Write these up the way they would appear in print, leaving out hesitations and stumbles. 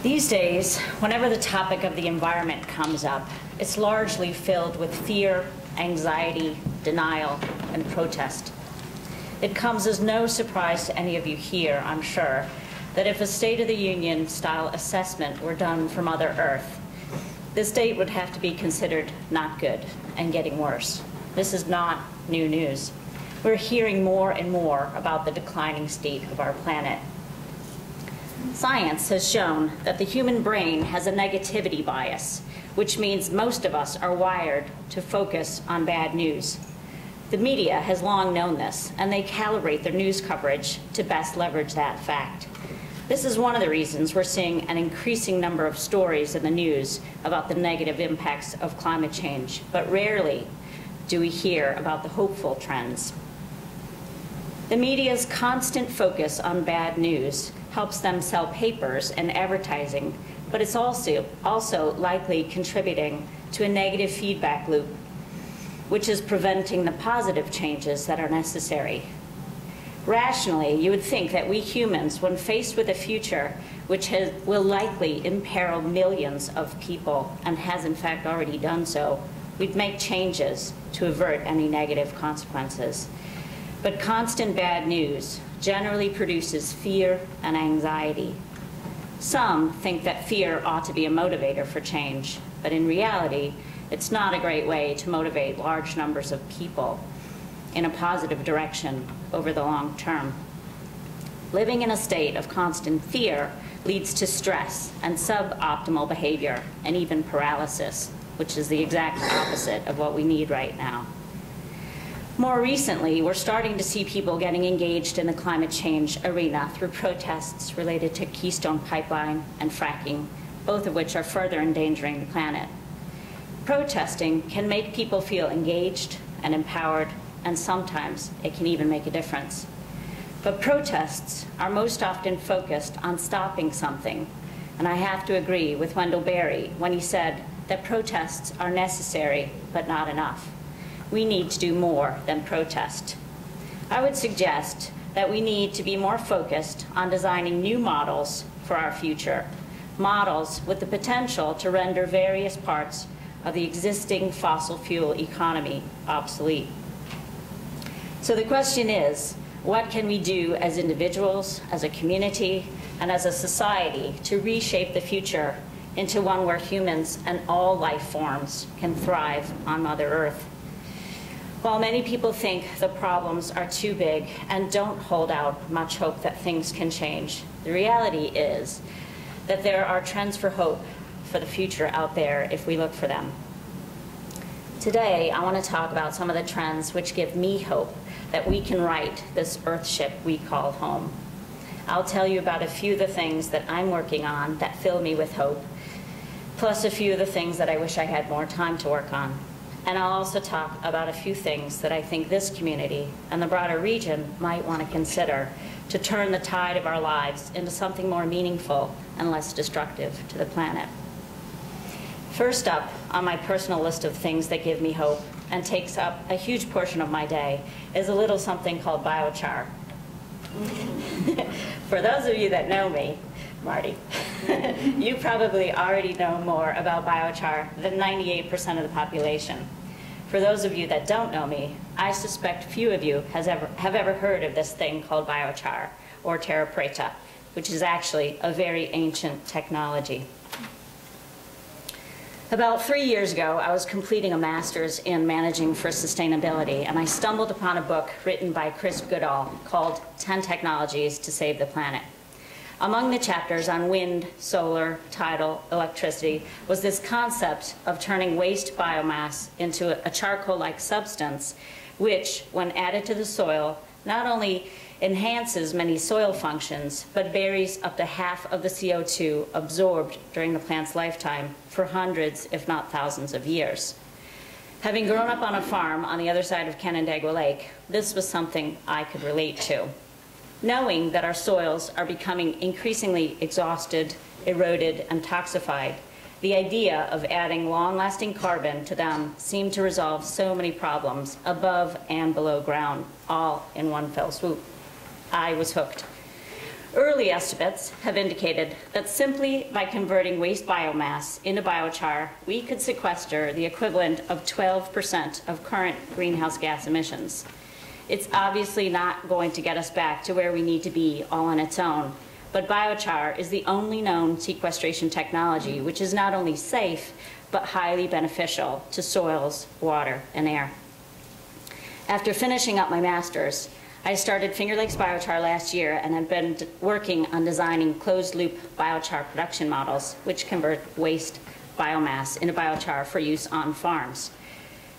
These days, whenever the topic of the environment comes up, it's largely filled with fear, anxiety, denial, and protest. It comes as no surprise to any of you here, I'm sure, that if a State of the Union style assessment were done for Mother Earth, the state would have to be considered not good and getting worse. This is not new news. We're hearing more and more about the declining state of our planet. Science has shown that the human brain has a negativity bias, which means most of us are wired to focus on bad news. The media has long known this, and they calibrate their news coverage to best leverage that fact. This is one of the reasons we're seeing an increasing number of stories in the news about the negative impacts of climate change, but rarely do we hear about the hopeful trends. The media's constant focus on bad news helps them sell papers and advertising, but it's also likely contributing to a negative feedback loop, which is preventing the positive changes that are necessary. Rationally, you would think that we humans, when faced with a future which will likely imperil millions of people, and has in fact already done so, we'd make changes to avert any negative consequences. But constant bad news generally produces fear and anxiety. Some think that fear ought to be a motivator for change, but in reality, it's not a great way to motivate large numbers of people in a positive direction over the long term. Living in a state of constant fear leads to stress and suboptimal behavior and even paralysis, which is the exact opposite of what we need right now. More recently, we're starting to see people getting engaged in the climate change arena through protests related to Keystone Pipeline and fracking, both of which are further endangering the planet. Protesting can make people feel engaged and empowered, and sometimes it can even make a difference. But protests are most often focused on stopping something, and I have to agree with Wendell Berry when he said that protests are necessary but not enough. We need to do more than protest. I would suggest that we need to be more focused on designing new models for our future, models with the potential to render various parts of the existing fossil fuel economy obsolete. So the question is, what can we do as individuals, as a community, and as a society to reshape the future into one where humans and all life forms can thrive on Mother Earth? While many people think the problems are too big and don't hold out much hope that things can change, the reality is that there are trends for hope for the future out there if we look for them. Today, I want to talk about some of the trends which give me hope that we can right this Earthship we call home. I'll tell you about a few of the things that I'm working on that fill me with hope, plus a few of the things that I wish I had more time to work on. And I'll also talk about a few things that I think this community and the broader region might want to consider to turn the tide of our lives into something more meaningful and less destructive to the planet. First up on my personal list of things that give me hope and takes up a huge portion of my day is a little something called biochar. For those of you that know me, Marty, you probably already know more about biochar than 98% of the population. For those of you that don't know me, I suspect few of you have ever heard of this thing called biochar, or terra preta, which is actually a very ancient technology. About 3 years ago, I was completing a master's in managing for sustainability, and I stumbled upon a book written by Chris Goodall called 10 Technologies to Save the Planet. Among the chapters on wind, solar, tidal, electricity was this concept of turning waste biomass into a charcoal-like substance, which, when added to the soil, not only enhances many soil functions, but buries up to half of the CO2 absorbed during the plant's lifetime for hundreds, if not thousands of years. Having grown up on a farm on the other side of Canandaigua Lake, this was something I could relate to. Knowing that our soils are becoming increasingly exhausted, eroded, and toxified, the idea of adding long-lasting carbon to them seemed to resolve so many problems above and below ground, all in one fell swoop. I was hooked. Early estimates have indicated that simply by converting waste biomass into biochar, we could sequester the equivalent of 12% of current greenhouse gas emissions. It's obviously not going to get us back to where we need to be all on its own, but biochar is the only known sequestration technology which is not only safe, but highly beneficial to soils, water, and air. After finishing up my master's, I started Finger Lakes Biochar last year and have been working on designing closed-loop biochar production models which convert waste biomass into biochar for use on farms.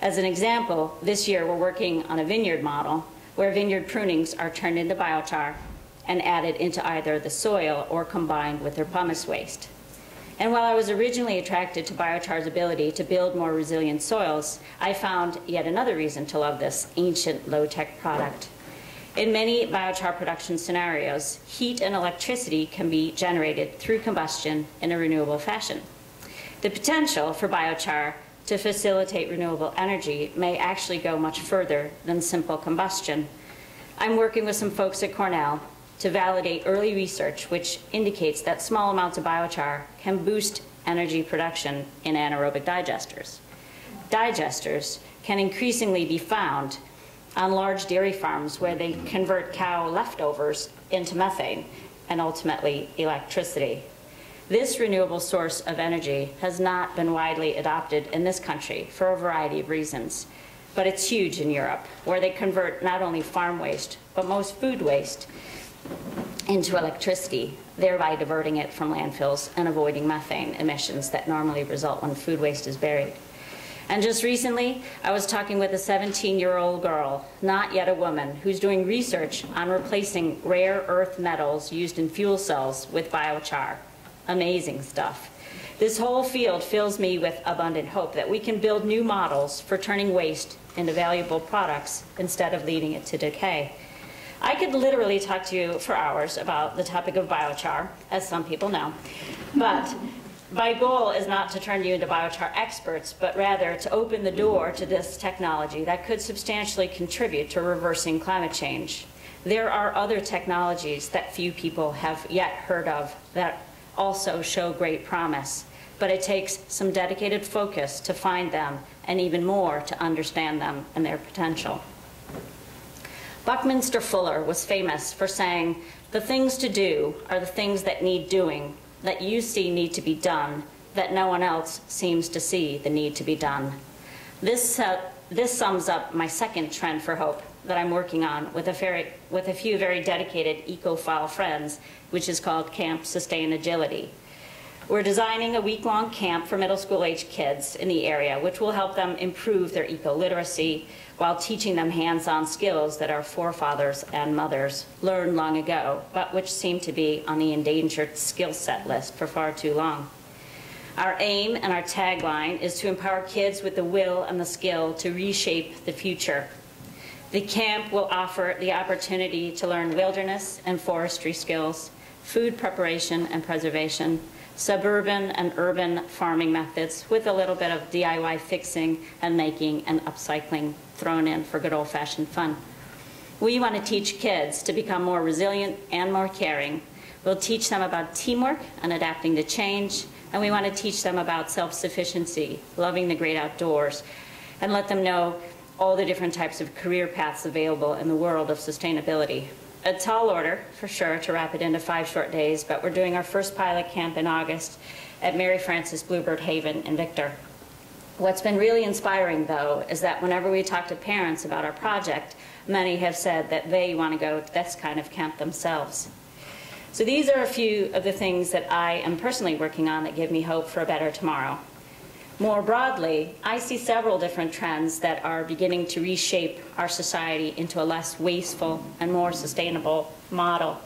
As an example, this year we're working on a vineyard model where vineyard prunings are turned into biochar and added into either the soil or combined with their pumice waste. And while I was originally attracted to biochar's ability to build more resilient soils, I found yet another reason to love this ancient low-tech product. In many biochar production scenarios, heat and electricity can be generated through combustion in a renewable fashion. The potential for biochar to facilitate renewable energy may actually go much further than simple combustion. I'm working with some folks at Cornell to validate early research which indicates that small amounts of biochar can boost energy production in anaerobic digesters. Digesters can increasingly be found on large dairy farms where they convert cow leftovers into methane and ultimately electricity. This renewable source of energy has not been widely adopted in this country for a variety of reasons, but it's huge in Europe, where they convert not only farm waste, but most food waste into electricity, thereby diverting it from landfills and avoiding methane emissions that normally result when food waste is buried. And just recently, I was talking with a 17-year-old girl, not yet a woman, who's doing research on replacing rare earth metals used in fuel cells with biochar. Amazing stuff. This whole field fills me with abundant hope that we can build new models for turning waste into valuable products instead of leaving it to decay. I could literally talk to you for hours about the topic of biochar, as some people know, but my goal is not to turn you into biochar experts, but rather to open the door to this technology that could substantially contribute to reversing climate change. There are other technologies that few people have yet heard of that also show great promise, but it takes some dedicated focus to find them and even more to understand them and their potential. Buckminster Fuller was famous for saying, "The things to do are the things that need doing, that you see need to be done, that no one else seems to see the need to be done." This sums up my second trend for hope that I'm working on with a few very dedicated eco-file friends, which is called Camp Sustain Agility. We're designing a week-long camp for middle school-age kids in the area, which will help them improve their eco-literacy while teaching them hands-on skills that our forefathers and mothers learned long ago, but which seem to be on the endangered skill set list for far too long. Our aim and our tagline is to empower kids with the will and the skill to reshape the future. The camp will offer the opportunity to learn wilderness and forestry skills, food preparation and preservation, suburban and urban farming methods with a little bit of DIY fixing and making and upcycling thrown in for good old-fashioned fun. We want to teach kids to become more resilient and more caring. We'll teach them about teamwork and adapting to change, and we want to teach them about self-sufficiency, loving the great outdoors, and let them know all the different types of career paths available in the world of sustainability. A tall order, for sure, to wrap it into 5 short days, but we're doing our first pilot camp in August at Mary Frances Bluebird Haven in Victor. What's been really inspiring, though, is that whenever we talk to parents about our project, many have said that they want to go to this kind of camp themselves. So these are a few of the things that I am personally working on that give me hope for a better tomorrow. More broadly, I see several different trends that are beginning to reshape our society into a less wasteful and more sustainable model.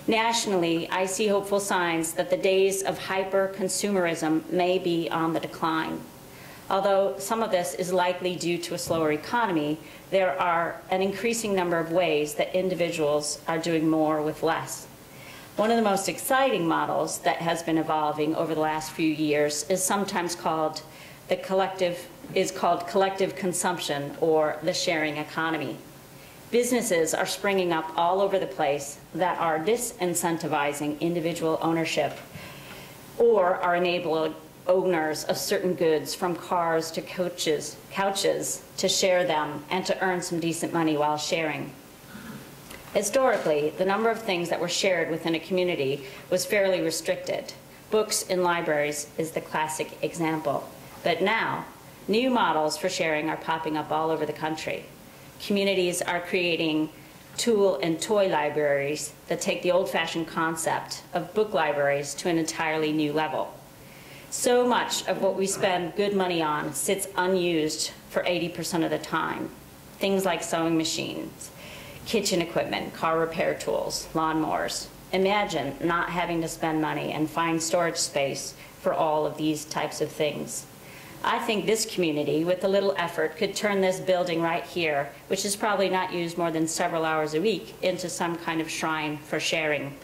Nationally, I see hopeful signs that the days of hyper-consumerism may be on the decline. Although some of this is likely due to a slower economy, there are an increasing number of ways that individuals are doing more with less. One of the most exciting models that has been evolving over the last few years is sometimes called collective consumption or the sharing economy. Businesses are springing up all over the place that are disincentivizing individual ownership or are enabling owners of certain goods, from cars to couches, to share them and to earn some decent money while sharing. Historically, the number of things that were shared within a community was fairly restricted. Books in libraries is the classic example. But now, new models for sharing are popping up all over the country. Communities are creating tool and toy libraries that take the old-fashioned concept of book libraries to an entirely new level. So much of what we spend good money on sits unused for 80% of the time. Things like sewing machines, kitchen equipment, car repair tools, lawnmowers. Imagine not having to spend money and find storage space for all of these types of things. I think this community, with a little effort, could turn this building right here, which is probably not used more than several hours a week, into some kind of shrine for sharing.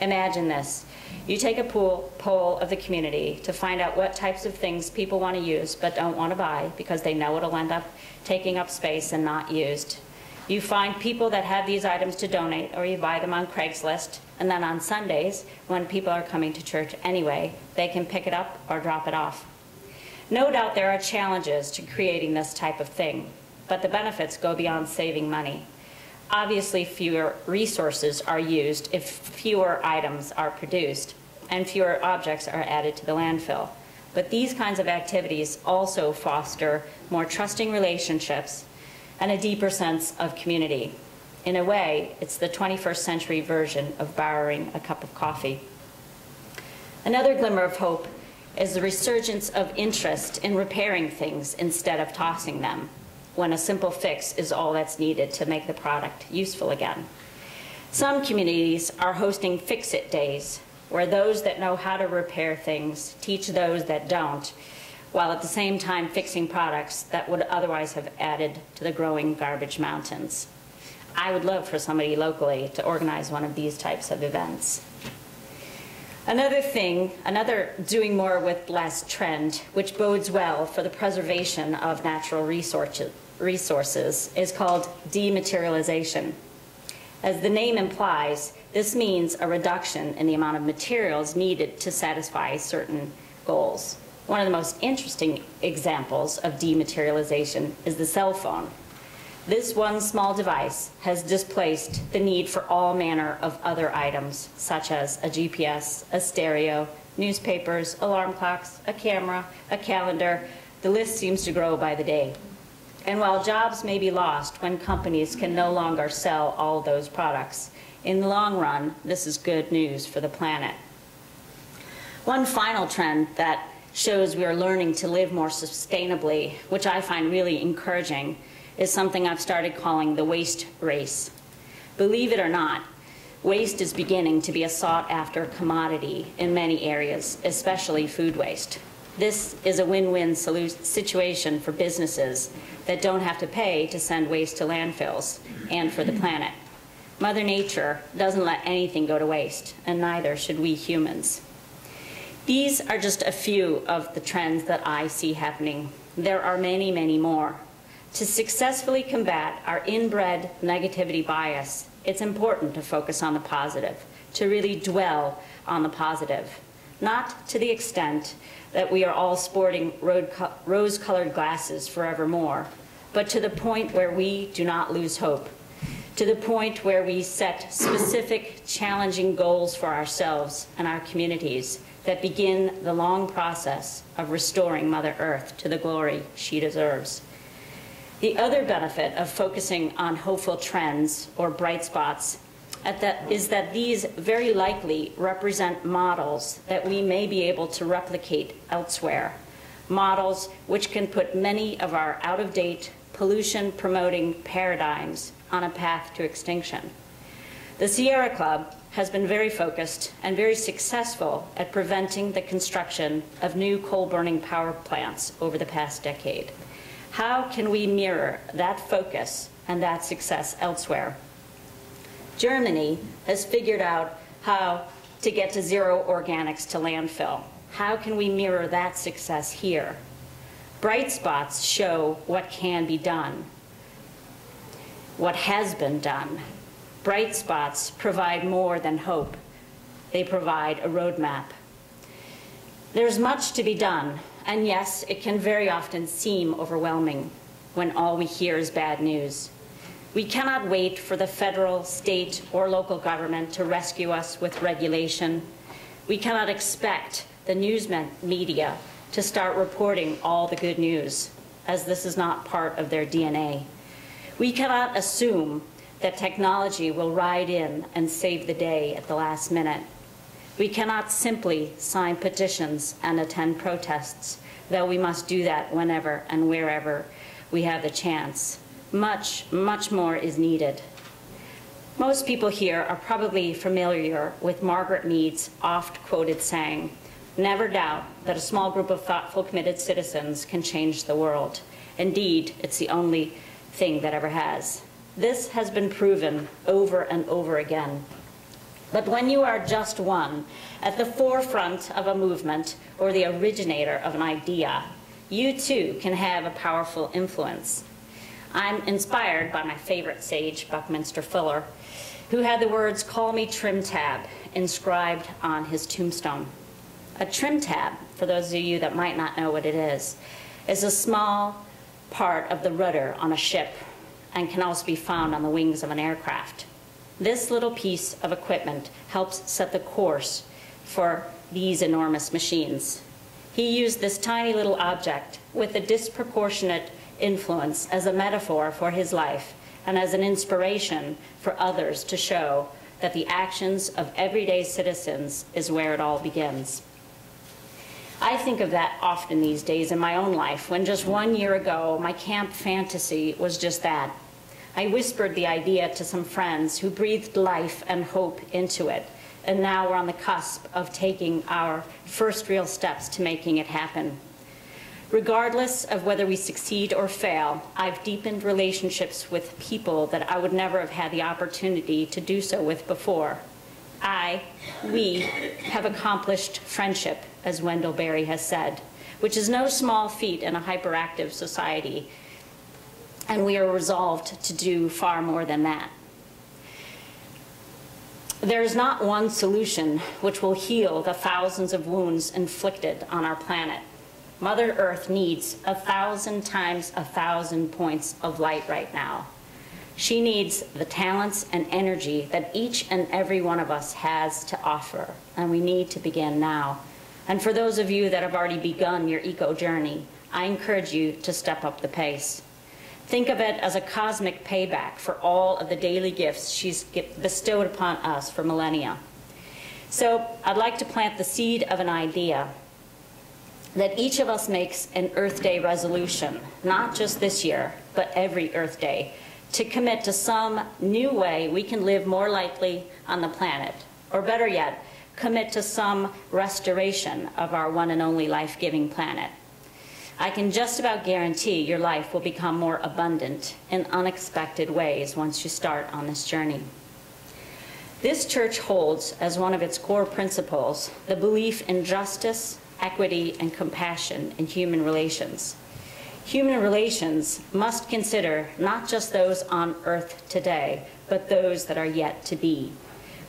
Imagine this. You take a poll of the community to find out what types of things people want to use but don't want to buy because they know it'll end up taking up space and not used. You find people that have these items to donate, or you buy them on Craigslist, and then on Sundays, when people are coming to church anyway, they can pick it up or drop it off. No doubt there are challenges to creating this type of thing, but the benefits go beyond saving money. Obviously, fewer resources are used if fewer items are produced and fewer objects are added to the landfill. But these kinds of activities also foster more trusting relationships and a deeper sense of community. In a way, it's the 21st century version of borrowing a cup of coffee. Another glimmer of hope is the resurgence of interest in repairing things instead of tossing them, when a simple fix is all that's needed to make the product useful again. Some communities are hosting fix-it days, where those that know how to repair things teach those that don't, while at the same time fixing products that would otherwise have added to the growing garbage mountains. I would love for somebody locally to organize one of these types of events. Another doing more with less trend, which bodes well for the preservation of natural resources, is called dematerialization. As the name implies, this means a reduction in the amount of materials needed to satisfy certain goals. One of the most interesting examples of dematerialization is the cell phone. This one small device has displaced the need for all manner of other items, such as a GPS, a stereo, newspapers, alarm clocks, a camera, a calendar. The list seems to grow by the day. And while jobs may be lost when companies can no longer sell all those products, in the long run, this is good news for the planet. One final trend that shows we are learning to live more sustainably, which I find really encouraging, is something I've started calling the waste race. Believe it or not, waste is beginning to be a sought-after commodity in many areas, especially food waste. This is a win-win situation for businesses that don't have to pay to send waste to landfills, and for the planet. Mother Nature doesn't let anything go to waste, and neither should we humans. These are just a few of the trends that I see happening. There are many, many more. To successfully combat our inbred negativity bias, it's important to focus on the positive, to really dwell on the positive. Not to the extent that we are all sporting rose-colored glasses forevermore, but to the point where we do not lose hope, to the point where we set specific, challenging goals for ourselves and our communities that begin the long process of restoring Mother Earth to the glory she deserves. The other benefit of focusing on hopeful trends or bright spots is that these very likely represent models that we may be able to replicate elsewhere, models which can put many of our out-of-date, pollution-promoting paradigms on a path to extinction. The Sierra Club has been very focused and very successful at preventing the construction of new coal-burning power plants over the past decade. How can we mirror that focus and that success elsewhere? Germany has figured out how to get to zero organics to landfill. How can we mirror that success here? Bright spots show what can be done. what has been done. Bright spots provide more than hope. They provide a roadmap. There's much to be done, and yes, it can very often seem overwhelming when all we hear is bad news. We cannot wait for the federal, state, or local government to rescue us with regulation. We cannot expect the news media to start reporting all the good news, as this is not part of their DNA. We cannot assume that technology will ride in and save the day at the last minute. We cannot simply sign petitions and attend protests, though we must do that whenever and wherever we have the chance. Much, much more is needed. Most people here are probably familiar with Margaret Mead's oft-quoted saying, "Never doubt that a small group of thoughtful, committed citizens can change the world. Indeed, it's the only thing that ever has." This has been proven over and over again. But when you are just one, at the forefront of a movement or the originator of an idea, you too can have a powerful influence. I'm inspired by my favorite sage, Buckminster Fuller, who had the words, "Call me trim tab," inscribed on his tombstone. A trim tab, for those of you that might not know what it is a small part of the rudder on a ship and can also be found on the wings of an aircraft. This little piece of equipment helps set the course for these enormous machines. He used this tiny little object with a disproportionate influence as a metaphor for his life and as an inspiration for others to show that the actions of everyday citizens is where it all begins. I think of that often these days in my own life, when just 1 year ago, my camp fantasy was just that. I whispered the idea to some friends who breathed life and hope into it, and now we're on the cusp of taking our first real steps to making it happen. Regardless of whether we succeed or fail, I've deepened relationships with people that I would never have had the opportunity to do so with before. We have accomplished friendship, as Wendell Berry has said, which is no small feat in a hyperactive society, and we are resolved to do far more than that. There is not one solution which will heal the thousands of wounds inflicted on our planet. Mother Earth needs 1,000 times 1,000 points of light right now. She needs the talents and energy that each and every one of us has to offer, and we need to begin now. And for those of you that have already begun your eco journey, I encourage you to step up the pace. Think of it as a cosmic payback for all of the daily gifts she's bestowed upon us for millennia. So I'd like to plant the seed of an idea that each of us makes an Earth Day resolution, not just this year, but every Earth Day, to commit to some new way we can live more lightly on the planet, or better yet, commit to some restoration of our one and only life-giving planet. I can just about guarantee your life will become more abundant in unexpected ways once you start on this journey. This church holds as one of its core principles the belief in justice, equity, and compassion in human relations. Human relations must consider not just those on earth today, but those that are yet to be.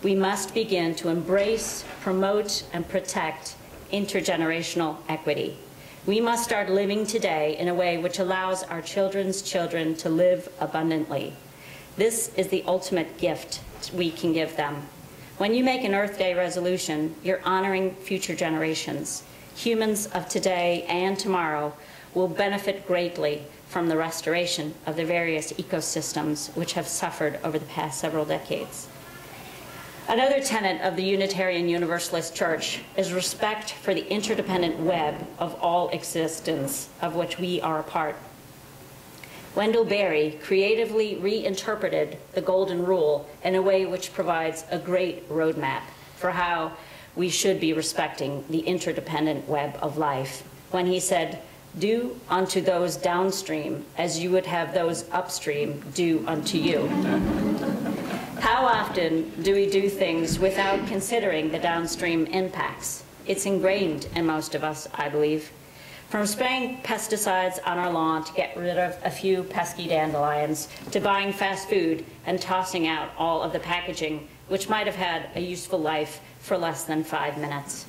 We must begin to embrace, promote, and protect intergenerational equity. We must start living today in a way which allows our children's children to live abundantly. This is the ultimate gift we can give them. When you make an Earth Day resolution, you're honoring future generations. Humans of today and tomorrow will benefit greatly from the restoration of the various ecosystems which have suffered over the past several decades. Another tenet of the Unitarian Universalist Church is respect for the interdependent web of all existence of which we are a part. Wendell Berry creatively reinterpreted the Golden Rule in a way which provides a great roadmap for how we should be respecting the interdependent web of life when he said, "Do unto those downstream as you would have those upstream do unto you." How often do we do things without considering the downstream impacts? It's ingrained in most of us, I believe. From spraying pesticides on our lawn to get rid of a few pesky dandelions, to buying fast food and tossing out all of the packaging, which might have had a useful life for less than 5 minutes.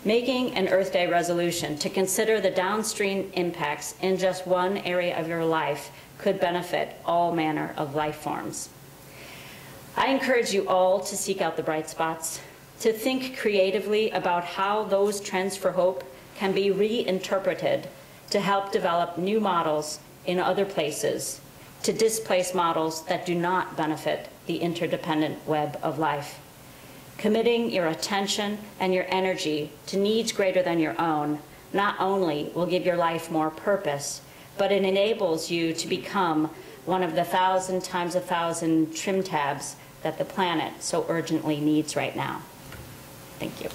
Making an Earth Day resolution to consider the downstream impacts in just one area of your life could benefit all manner of life forms. I encourage you all to seek out the bright spots, to think creatively about how those trends for hope can be reinterpreted to help develop new models in other places, to displace models that do not benefit the interdependent web of life. Committing your attention and your energy to needs greater than your own not only will give your life more purpose, but it enables you to become one of the 1,000 times 1,000 trim tabs that the planet so urgently needs right now. Thank you.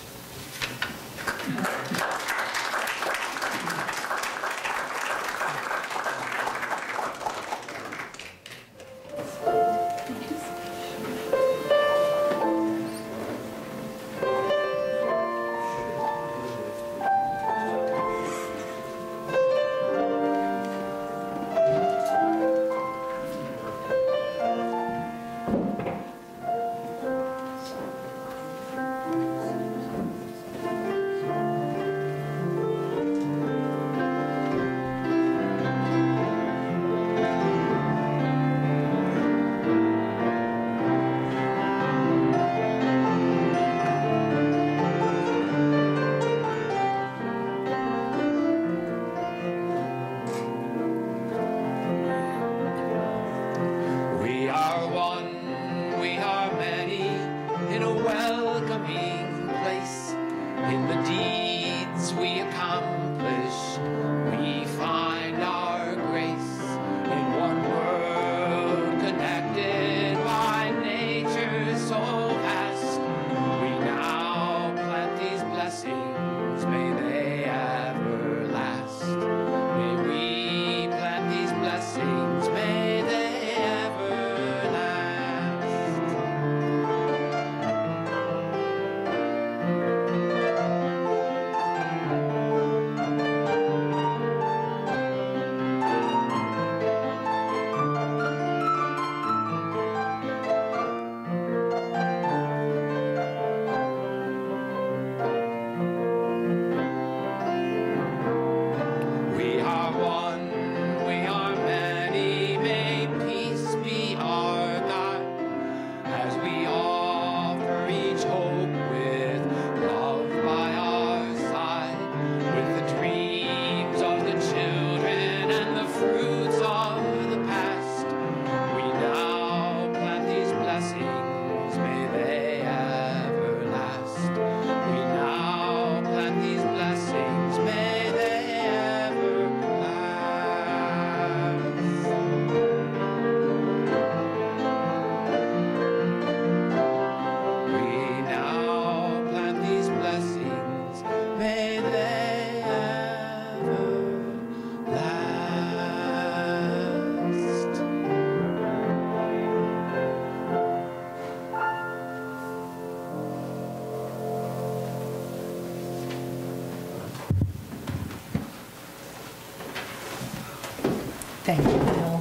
Thank you, Bill.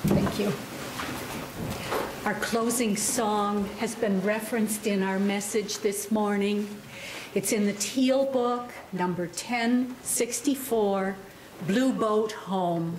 Thank you. Our closing song has been referenced in our message this morning. It's in the Teal Book, number 1064, Blue Boat Home.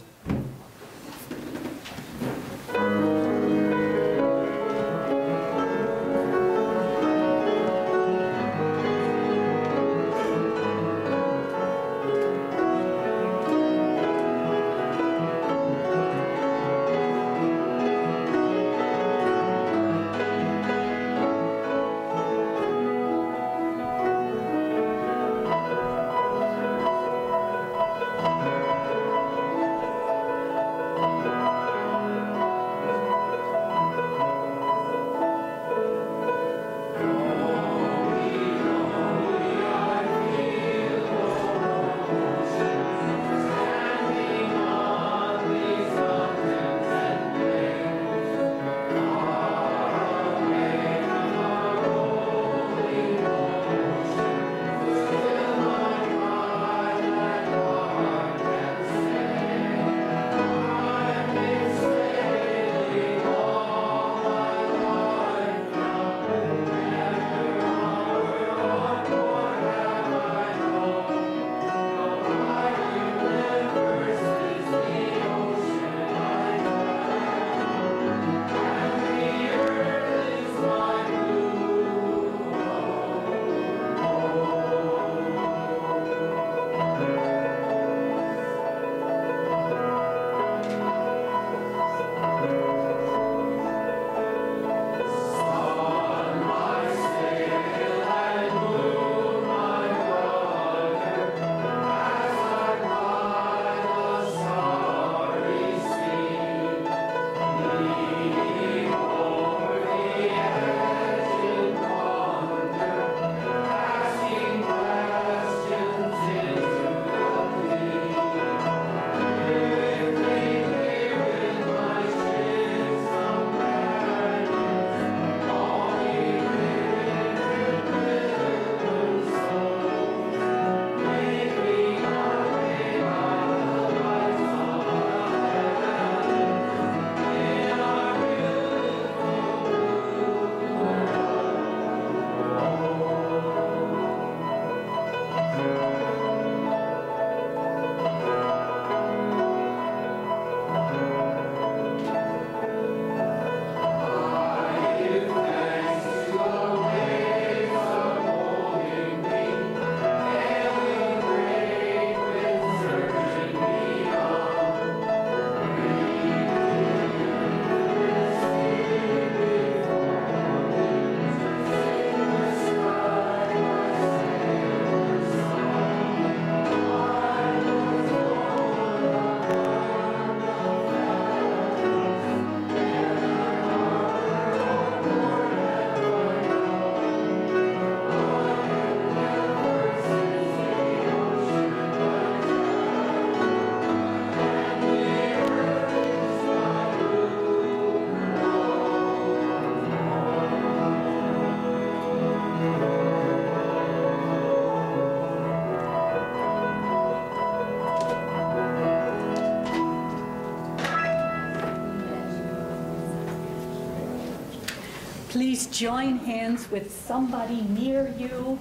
Please join hands with somebody near you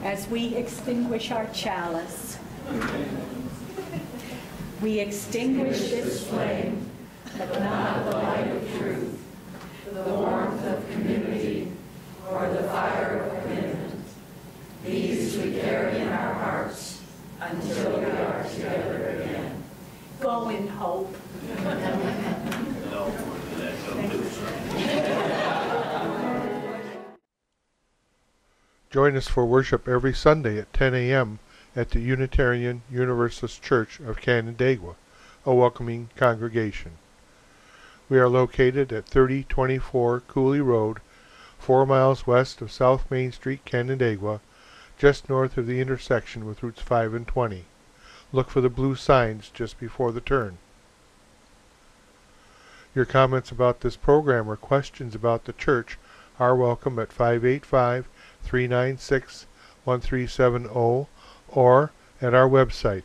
as we extinguish our chalice. We extinguish this flame, but not the light of truth, the warmth of community, or the fire of commitment. These we carry in our hearts until we are together again. Go in hope. Join us for worship every Sunday at 10 a.m. at the Unitarian Universalist Church of Canandaigua, a welcoming congregation. We are located at 3024 Cooley Road, 4 miles west of South Main Street, Canandaigua, just north of the intersection with Routes 5 and 20. Look for the blue signs just before the turn. Your comments about this program or questions about the church are welcome at 585-396-1370 or at our website,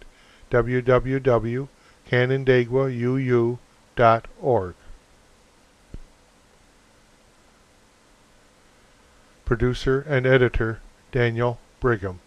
www.canandaiguauu.org. Producer and editor, Daniel Brigham.